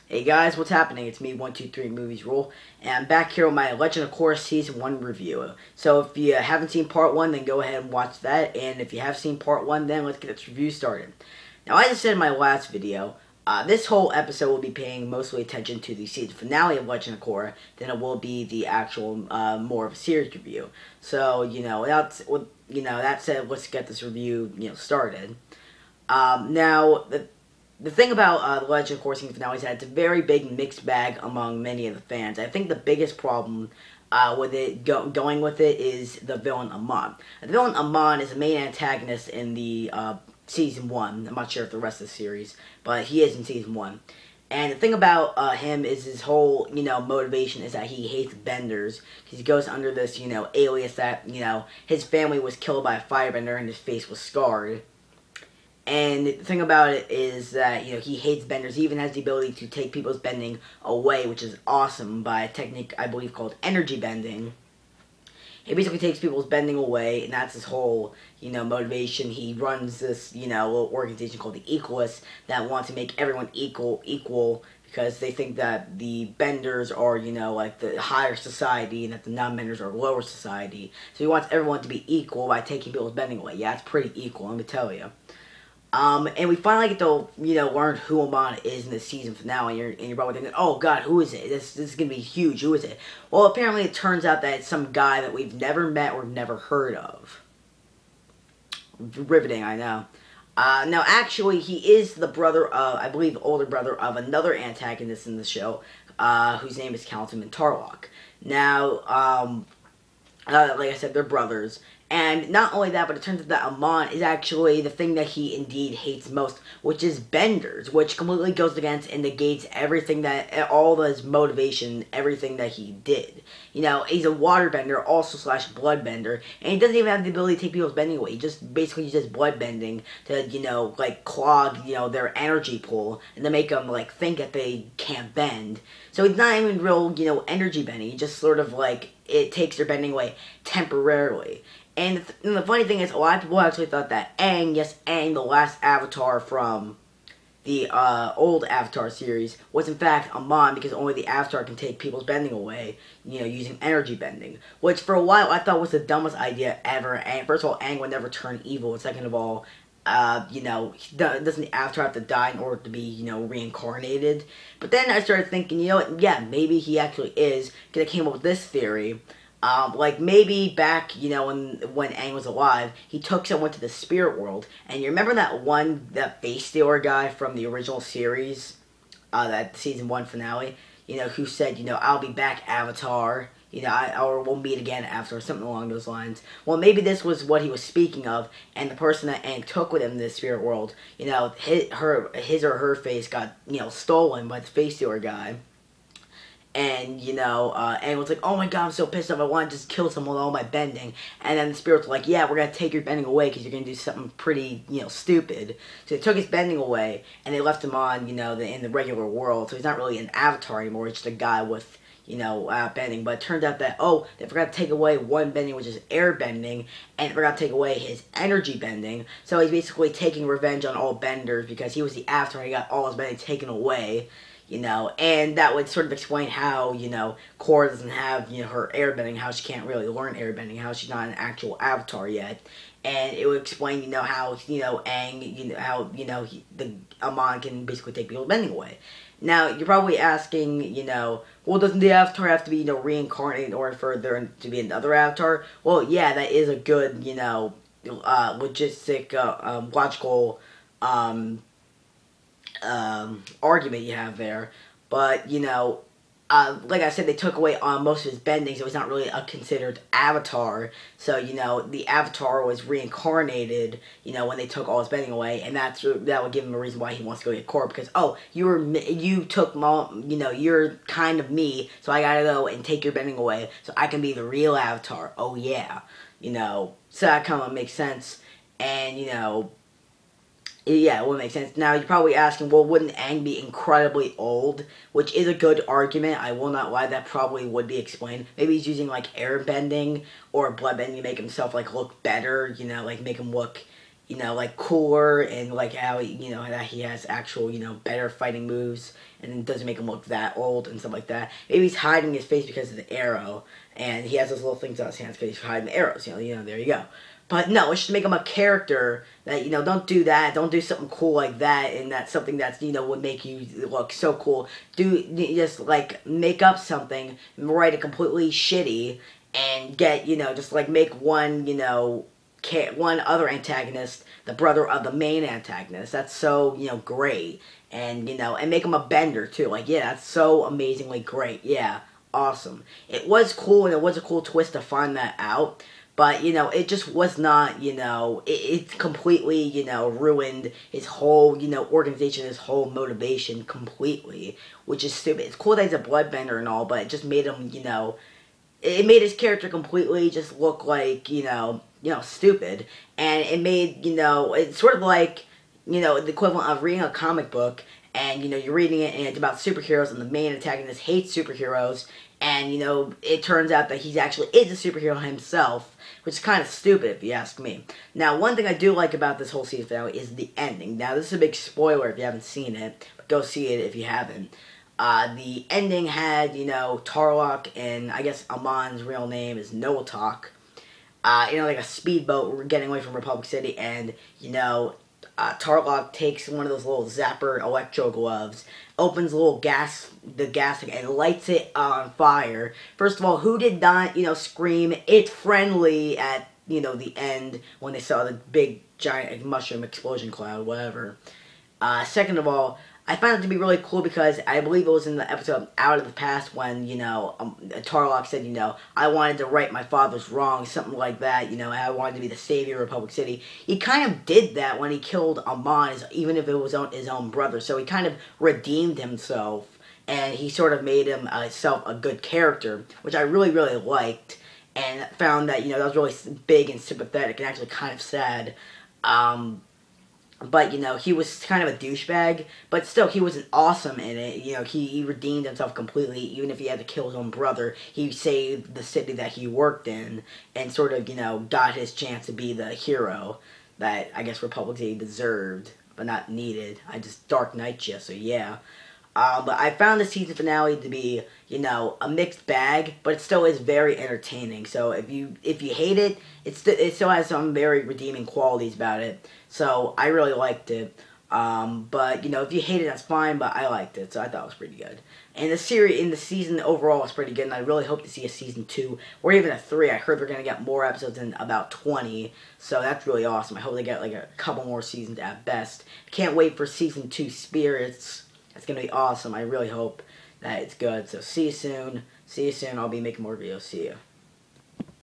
Hey guys, what's happening? It's me, 123 Movies Rule, and I'm back here with my Legend of Korra Season 1 review. So if you haven't seen Part 1, then go ahead and watch that, and if you have seen Part 1, then let's get this review started. Now, as I said in my last video, this whole episode will be paying mostly attention to the season finale of Legend of Korra than it will be the actual, more of a series review. So, that said, let's get this review, started. The thing about the Legend of Korra season finale is that it's a very big mixed bag among many of the fans. I think the biggest problem with it going with it is the villain Amon. The villain Amon is the main antagonist in the season 1. I'm not sure if the rest of the series, but he is in season 1. And the thing about him is his whole, motivation is that he hates benders. He goes under this, alias that, his family was killed by a firebender and his face was scarred. And the thing about it is that, he hates benders. He even has the ability to take people's bending away, which is awesome, by a technique, I believe, called energy bending. He basically takes people's bending away, and that's his whole, motivation. He runs this, little organization called the Equalists that wants to make everyone equal, because they think that the benders are, like the higher society, and that the non-benders are lower society. So he wants everyone to be equal by taking people's bending away. Yeah, it's pretty equal, let me tell you. And we finally get to, learn who Amon is in the season finale, and you're probably thinking, oh god, who is it? This is going to be huge, who is it? Well, apparently it turns out that it's some guy that we've never met or never heard of. Riveting, I know. Now, actually, he is the brother of, I believe, older brother of another antagonist in the show, whose name is Councilman Tarlock. Now, like I said, they're brothers. And not only that, but it turns out that Amon is actually the thing that he indeed hates most, which is benders, which completely goes against and negates everything that, all his motivation, everything that he did. He's a waterbender, also slash bloodbender, and he doesn't even have the ability to take people's bending away. He just basically uses bloodbending to, clog, their energy pool, and to make them, think that they can't bend. So he's not even real, energy bending. He just sort of, it takes their bending away temporarily. And the funny thing is, a lot of people actually thought that Aang, yes, Aang, the last Avatar from the old Avatar series, was in fact Amon, because only the Avatar can take people's bending away, using energy bending. Which, for a while, I thought was the dumbest idea ever. And first of all, Aang would never turn evil, and second of all, doesn't the Avatar have to die in order to be, reincarnated? But then I started thinking, yeah, maybe he actually is, because I came up with this theory. Maybe back, when Aang was alive, he took someone to the spirit world, and you remember that face stealer guy from the original series, that season 1 finale, who said, I'll be back, Avatar, or we'll meet again after, something along those lines. Well, maybe this was what he was speaking of, and the person that Aang took with him to the spirit world, his or her face got, stolen by the face stealer guy. And, Aang was like, oh my god, I'm so pissed off, I want to just kill someone with all my bending. And then the spirits were like, yeah, we're going to take your bending away because you're going to do something pretty, stupid. So they took his bending away, and they left him on, in the regular world. So he's not really an avatar anymore, he's just a guy with, bending. But it turned out that, they forgot to take away one bending, which is air bending, and they forgot to take away his energy bending. So he's basically taking revenge on all benders because he was the avatar and he got all his bending taken away. And that would sort of explain how, Korra doesn't have, her airbending, how she can't really learn airbending, how she's not an actual avatar yet. And it would explain, how, Aang, how, the Amon can basically take people's bending away. Now, you're probably asking, well, doesn't the avatar have to be, reincarnated in order for there to be another avatar? Well, yeah, that is a good, logical, argument you have there, but like I said, they took away most of his bending, so he's not really a considered avatar. So the avatar was reincarnated, when they took all his bending away, and that would give him a reason why he wants to go get Korra, because you took you're kind of me, so I gotta go and take your bending away so I can be the real avatar. Oh yeah, so that kind of makes sense, and yeah, it would make sense. Now, you're probably asking, well, wouldn't Aang be incredibly old? Which is a good argument. I will not lie, that probably would be explained. Maybe he's using, air bending or blood bending to make himself, look better, make him look, like cooler, and like how that he has actual better fighting moves, and it doesn't make him look that old and stuff like that. Maybe he's hiding his face because of the arrow, and he has those little things on his hands because he's hiding the arrows. There you go. But no, let's just make him a character that, don't do that. Don't do something cool like that, and that's something that's, would make you look so cool. Just, like, make up something, write it completely shitty, and get, just, like, make one, one other antagonist the brother of the main antagonist. That's so, great. And, and make him a bender, too. Like, yeah, that's so amazingly great. Yeah, awesome. It was cool, and it was a cool twist to find that out. But, it just was not, it completely, ruined his whole, organization, his whole motivation completely, which is stupid. It's cool that he's a bloodbender and all, but it just made him, it made his character completely just look like, stupid. And it made, it's sort of like, the equivalent of reading a comic book, and, you're reading it, and it's about superheroes, and the main antagonist hates superheroes, and, it turns out that he actually is a superhero himself, which is kind of stupid if you ask me. Now, one thing I do like about this whole season finale is the ending. Now, this is a big spoiler if you haven't seen it, but go see it if you haven't. The ending had, Tarlok, and I guess Amon's real name is Noatok, like a speedboat getting away from Republic City, and, Tarlok takes one of those little zapper electro gloves, opens the gas and lights it on fire. First of all, who did not, scream, "It's friendly" at, the end when they saw the big, giant mushroom explosion cloud, whatever. Second of all, I found it to be really cool because I believe it was in the episode Out of the Past when, Tarlok said, I wanted to right my father's wrong, something like that, I wanted to be the savior of Republic City. He kind of did that when he killed Amon, even if it was his own brother, so he kind of redeemed himself, and he sort of made himself a good character, which I really, really liked, and found that, that was really big and sympathetic and actually kind of sad. But, he was kind of a douchebag, but still, he wasn't awesome in it. He redeemed himself completely, even if he had to kill his own brother. He saved the city that he worked in, and sort of, got his chance to be the hero that, I guess, Republic City deserved, but not needed. I just Dark Knight you, so yeah. But I found the season finale to be, a mixed bag, but it still is very entertaining. So if you hate it, it still has some very redeeming qualities about it. So I really liked it. But if you hate it, that's fine. But I liked it, so I thought it was pretty good. And the season overall is pretty good. And I really hope to see a season 2 or even a 3. I heard they're gonna get more episodes in about 20. So that's really awesome. I hope they get like a couple more seasons at best. Can't wait for season 2 Spirits. That's going to be awesome. I really hope that it's good. So see you soon. See you soon. I'll be making more videos. See you.